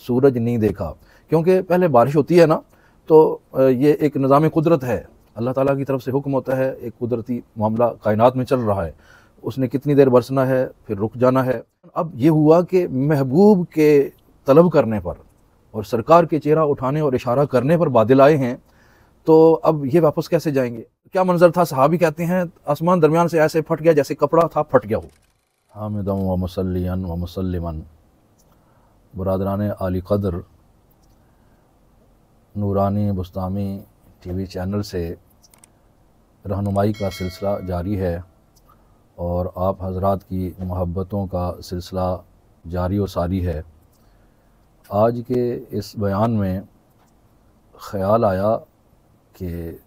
सूरज नहीं देखा। क्योंकि पहले बारिश होती है ना, तो ये एक निज़ाम कुदरत है, अल्लाह ताला की तरफ से हुक्म होता है, एक कुदरती मामला कायनात में चल रहा है, उसने कितनी देर बरसना है फिर रुक जाना है। अब ये हुआ कि महबूब के तलब करने पर और सरकार के चेहरा उठाने और इशारा करने पर बादल आए हैं, तो अब ये वापस कैसे जाएंगे? क्या मंजर था? सहाबी कहते हैं आसमान दरमियान से ऐसे फट गया जैसे कपड़ा था फट गया हो। हामिदन व मुसल्लियन व मुसल्लिमन। बरादरान आली कदर, नूरानी बुस्तामी टीवी चैनल से रहनुमाई का सिलसिला जारी है और आप हजरात की मोहब्बतों का सिलसिला जारी व सारी है। आज के इस बयान में ख़याल आया कि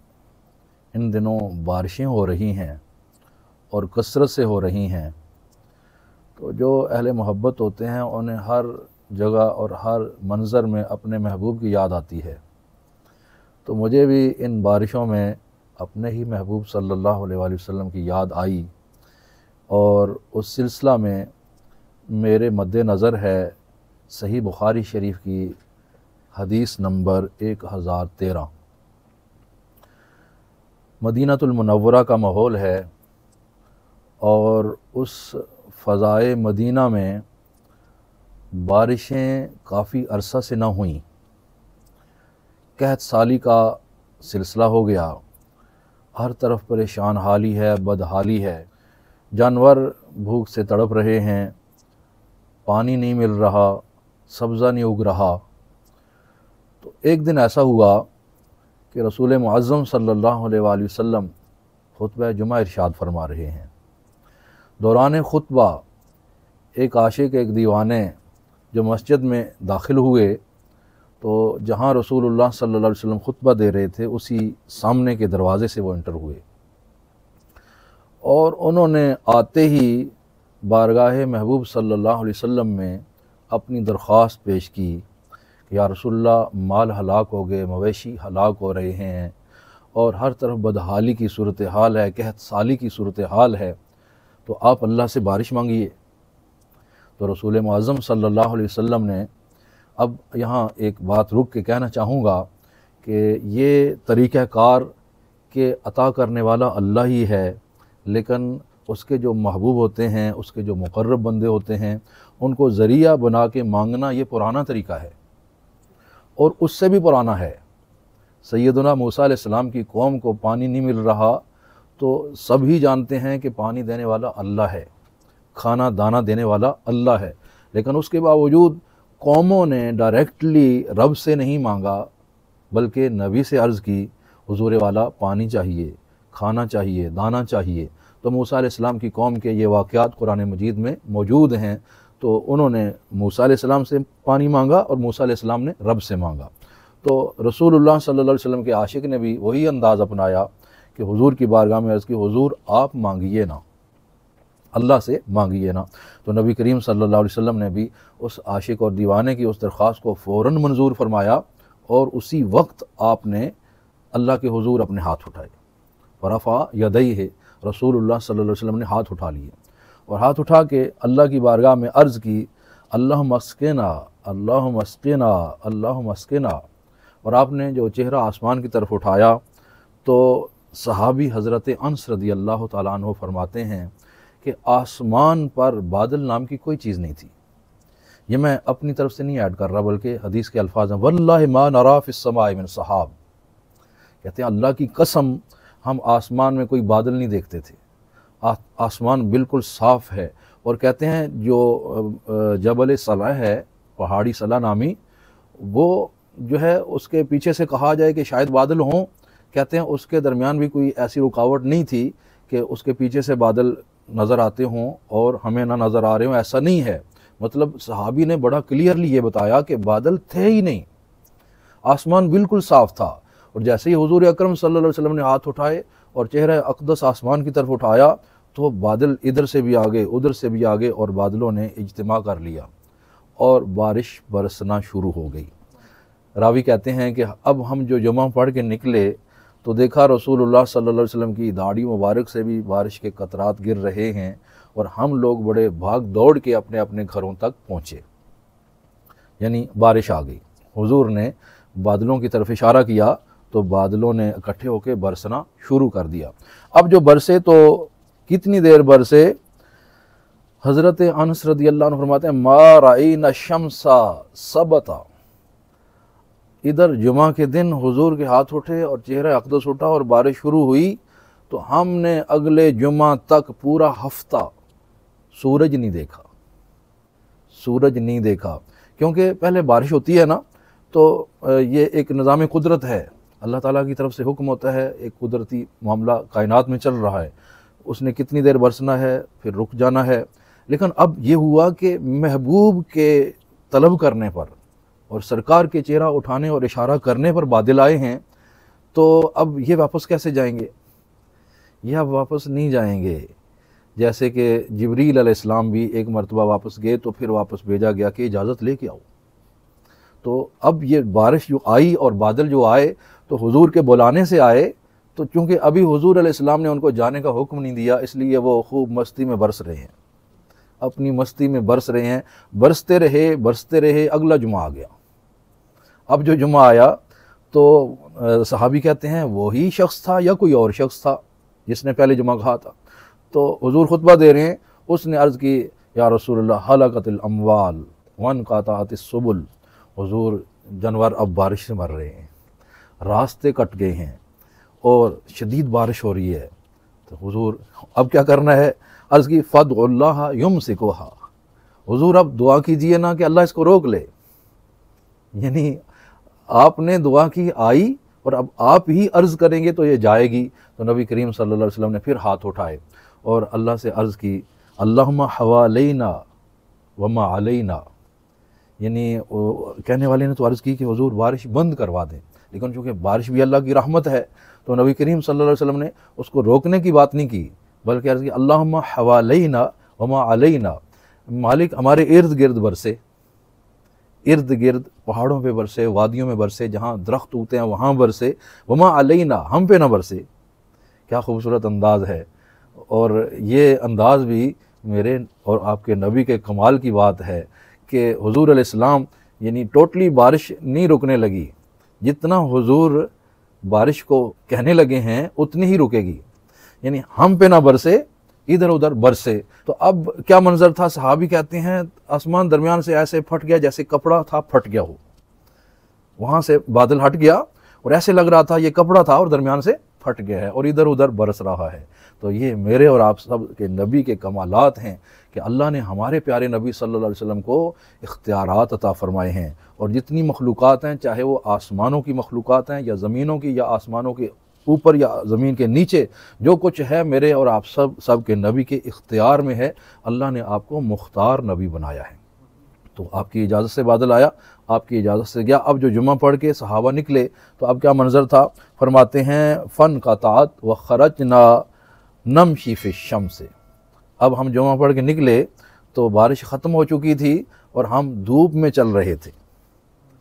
इन दिनों बारिशें हो रही हैं और कसरत से हो रही हैं, तो जो अहले मोहब्बत होते हैं उन्हें हर जगह और हर मंज़र में अपने महबूब की याद आती है। तो मुझे भी इन बारिशों में अपने ही महबूब सल्लल्लाहु अलैहि वसल्लम की याद आई और उस सिलसिला में मेरे मद्दे नज़र है सही बुखारी शरीफ की हदीस नंबर 1013। मदीनतुल मुनव्वरा का माहौल है और उस फ़ज़ाए मदीना में बारिशें काफ़ी अरसा से ना हुई, कहत साली का सिलसिला हो गया, हर तरफ परेशान हाली है, बदहाली है, जानवर भूख से तड़प रहे हैं, पानी नहीं मिल रहा, सब्ज़ा नहीं उग रहा। तो एक दिन ऐसा हुआ कि रसूल मुअज़्ज़म सल्लल्लाहु अलैहि वसल्लम खुतबा जुमा इरशाद फरमा रहे हैं। दौरान खुतबा एक आशिक, एक दीवाने जो मस्जिद में दाखिल हुए, तो जहाँ रसूलुल्लाह सल्लल्लाहु अलैहि वसल्लम खुतबा दे रहे थे उसी सामने के दरवाज़े से वो एंटर हुए और उन्होंने आते ही बारगाह महबूब सल्लल्लाहु अलैहि वसल्लम में अपनी दरख्वास्त पेश की कि या रसूलल्लाह, माल हलाक हो गए, मवेशी हलाक हो रहे हैं और हर तरफ बदहाली की सूरत हाल है, कहत साली की सूरत हाल है, तो आप अल्लाह से बारिश मांगिए। तो रसूल मुअज़्ज़म सल्लल्लाहु अलैहि वसल्लम ने, अब यहाँ एक बात रुक के कहना चाहूँगा कि ये तरीक़ाकार के अता करने वाला अल्लाह ही है, लेकिन उसके जो महबूब होते हैं, उसके जो मुक़र्रब बंदे होते हैं, उनको ज़रिया बना के मांगना ये पुराना तरीक़ा है और उससे भी पुराना है। सैयदना मूसा अलैहिस्सलाम की कौम को पानी नहीं मिल रहा तो सभी जानते हैं कि पानी देने वाला अल्लाह है, खाना दाना देने वाला अल्लाह है, लेकिन उसके बावजूद कौमों ने डायरेक्टली रब से नहीं मांगा बल्कि नबी से अर्ज़ की, हुजूर वाला पानी चाहिए, खाना चाहिए, दाना चाहिए। तो मूसा अलैहिस्सलाम की कौम के ये वाक़यात कुरान मजीद में मौजूद हैं। तो उन्होंने मूसा अलैहिस्सलाम से पानी मांगा और मूसा अलैहिस्सलाम ने रब से मांगा। तो रसूलुल्लाह सल्लल्लाहु अलैहि वसल्लम के आशिक ने भी वही अंदाज़ अपनाया कि हुजूर की बारगाह में अर्ज़ की, हुजूर आप मांगिए ना, अल्लाह से मांगिए ना। तो नबी करीम सल्लल्लाहु अलैहि वसल्लम ने भी उस आशिक और दीवाने की उस दरख्वास्त को फ़ौरन मंजूर फरमाया और उसी वक्त आपने अल्लाह के हुजूर अपने हाथ उठाए। वरफ़ा यदैहि, रसूलुल्लाह सल्लल्लाहु अलैहि वसल्लम ने हाथ उठा लिए और हाथ उठा के अल्लाह की बारगाह में अर्ज़ की, अल्लाहुम्मा अस्क़िना, अल्लाहुम्मा अस्क़िना, अल्लाहुम्मा अस्क़िना। और आपने जो चेहरा आसमान की तरफ उठाया तो सहाबी हज़रत अनस रज़ियल्लाहु ताला अन्हु फरमाते हैं कि आसमान पर बादल नाम की कोई चीज़ नहीं थी। ये मैं अपनी तरफ से नहीं ऐड कर रहा बल्कि हदीस के अल्फाज हैं, वल्लाहि मा नरा फ़िस समाई मिन सहाब। कहते हैं अल्लाह की कसम, हम आसमान में कोई बादल नहीं देखते थे, आसमान बिल्कुल साफ़ है। और कहते हैं जो जबल सला है, पहाड़ी सला नामी, वो जो है उसके पीछे से कहा जाए कि शायद बादल हों, कहते हैं उसके दरमियान भी कोई ऐसी रुकावट नहीं थी कि उसके पीछे से बादल नज़र आते हों और हमें ना नज़र आ रहे हों, ऐसा नहीं है। मतलब सहाबी ने बड़ा क्लियरली ये बताया कि बादल थे ही नहीं, आसमान बिल्कुल साफ़ था। और जैसे ही हुजूर अकरम सल्लल्लाहु अलैहि वसल्लम ने हाथ उठाए और चेहरा अक़दस आसमान की तरफ उठाया तो बादल इधर से भी आगे उधर से भी आगे और बादलों ने इज्तिमा कर लिया और बारिश बरसना शुरू हो गई। रावी कहते हैं कि अब हम जो जुमा पढ़ के निकले तो देखा रसूलुल्लाह सल्लल्लाहु अलैहि वसल्लम की दाढ़ी मुबारक से भी बारिश के कतरात गिर रहे हैं और हम लोग बड़े भाग दौड़ के अपने अपने घरों तक पहुँचे। यानी बारिश आ गई। हुजूर ने बादलों की तरफ इशारा किया तो बादलों ने इकट्ठे होकर बरसना शुरू कर दिया। अब जो बरसे तो कितनी देर बरसे, हज़रत अनस रज़ियल्लाहु अन्हु फरमाते हैं मा राईना शम्सा सबता, इधर जुमा के दिन हुजूर के हाथ उठे और चेहरा अक़दस उठा और बारिश शुरू हुई तो हमने अगले जुमा तक पूरा हफ्ता सूरज नहीं देखा, सूरज नहीं देखा। क्योंकि पहले बारिश होती है ना, तो ये एक निज़ाम कुदरत है, अल्लाह ताला की तरफ से हुक्म होता है, एक कुदरती मामला कायनात में चल रहा है, उसने कितनी देर बरसना है फिर रुक जाना है। लेकिन अब ये हुआ कि महबूब के तलब करने पर और सरकार के चेहरा उठाने और इशारा करने पर बादल आए हैं, तो अब ये वापस कैसे जाएंगे? यह वापस नहीं जाएंगे। जैसे कि जिब्रील अलैहिस्सलाम भी एक मरतबा वापस गए तो फिर वापस भेजा गया कि इजाज़त लेके आओ। तो अब ये बारिश जो आई और बादल जो आए तो हुजूर के बुलाने से आए, तो चूँकि अभी हुजूर अलैहिस्सलाम ने उनको जाने का हुक्म नहीं दिया, इसलिए वो खूब मस्ती में बरस रहे हैं, अपनी मस्ती में बरस रहे हैं। बरसते रहे, अगला जुमा आ गया। अब जो जुमा आया तो सहाबी कहते हैं वही शख्स था या कोई और शख्स था जिसने पहले जुमा कहा था। तो हुजूर खुतबा दे रहे हैं, उसने अर्ज़ की या रसूलल्लाह हलकतिल अमवाल वन कातातिस सुबुल, हुजूर जानवर अब बारिश से मर रहे हैं, रास्ते कट गए हैं और शदीद बारिश हो रही है। तो हुजूर अब क्या करना है? अर्ज़ की फ़दउल्लाह युमसिकुहा, हुजूर अब दुआ कीजिए ना कि अल्लाह इसको रोक ले। यानी आपने दुआ की आई और अब आप ही अर्ज़ करेंगे तो ये जाएगी। तो नबी करीम सल्लल्लाहु अलैहि वसल्लम ने फिर हाथ उठाए और अल्लाह से अर्ज़ की अल्लाहुम्मा हवालैना वमा अलैना, यानी कहने वाले ने तो अर्ज़ की कि हुजूर बारिश बंद करवा दें, लेकिन चूँकि बारिश भी अल्लाह की रहमत है तो नबी करीम सल्लल्लाहु अलैहि वसल्लम ने उसको रोकने की बात नहीं की, बल्कि अर्ज़ की अल्लाहुम्मा हवालैना वमा अलैना, मालिक हमारे इर्द गिर्द बरसे, इर्द गिर्द पहाड़ों पे बरसे, वादियों में बरसे, जहाँ दरख्त उगते हैं वहाँ बरसे, वमा अलैना, हम पे ना बरसे। क्या खूबसूरत अंदाज़ है। और ये अंदाज़ भी मेरे और आपके नबी के कमाल की बात है कि हुजूर अलैहिस्सलाम यानी टोटली बारिश नहीं रुकने लगी, जितना हुजूर बारिश को कहने लगे हैं उतनी ही रुकेगी, यानी हम पे ना बरसे, इधर उधर बरसे। तो अब क्या मंजर था? सहाबी कहते हैं आसमान दरमियान से ऐसे फट गया जैसे कपड़ा था फट गया हो, वहाँ से बादल हट गया और ऐसे लग रहा था ये कपड़ा था और दरमियान से फट गया है और इधर उधर बरस रहा है। तो ये मेरे और आप सब के नबी के कमालात हैं कि अल्लाह ने हमारे प्यारे नबी सल्लल्लाहु अलैहि वसल्लम को इख्तियारात अता फ़रमाए हैं। और जितनी मखलूक़ात हैं, चाहे वो आसमानों की मखलूक़ात हैं या ज़मीनों की, या आसमानों के ऊपर या ज़मीन के नीचे, जो कुछ है मेरे और आप सब के नबी के इख्तियार में है। अल्लाह ने आपको मुख्तार नबी बनाया है। तो आपकी इजाज़त से बादल आया, आपकी इजाज़त से गया। अब जो जुमा पढ़ के सहाबा निकले तो अब क्या मंज़र था? फरमाते हैं फ़न क़तात व खरजना नमशी फ़ी शम्स से, अब हम जुमा पढ़ के निकले तो बारिश ख़त्म हो चुकी थी और हम धूप में चल रहे थे,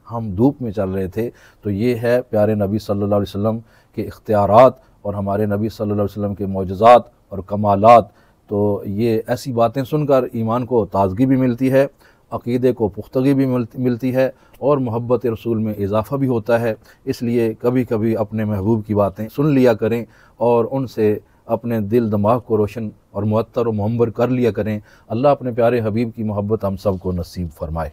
हम धूप में चल रहे थे। तो ये है प्यारे नबी सल्लल्लाहु अलैहि वसल्लम के इख्तियारात और हमारे नबी सल्लल्लाहु अलैहि वसल्लम के मौजज़ात और कमालात। तो ये ऐसी बातें सुनकर ईमान को ताज़गी भी मिलती है, अक़ीदे को पुख्तगी भी मिलती है और मोहब्बत रसूल में इजाफ़ा भी होता है। इसलिए कभी कभी अपने महबूब की बातें सुन लिया करें और उनसे अपने दिल दिमाग को रोशन और मुअत्तर और मुहम्बर कर लिया करें। अल्लाह अपने प्यारे हबीब की मोहब्बत हम सब को नसीब फरमाए।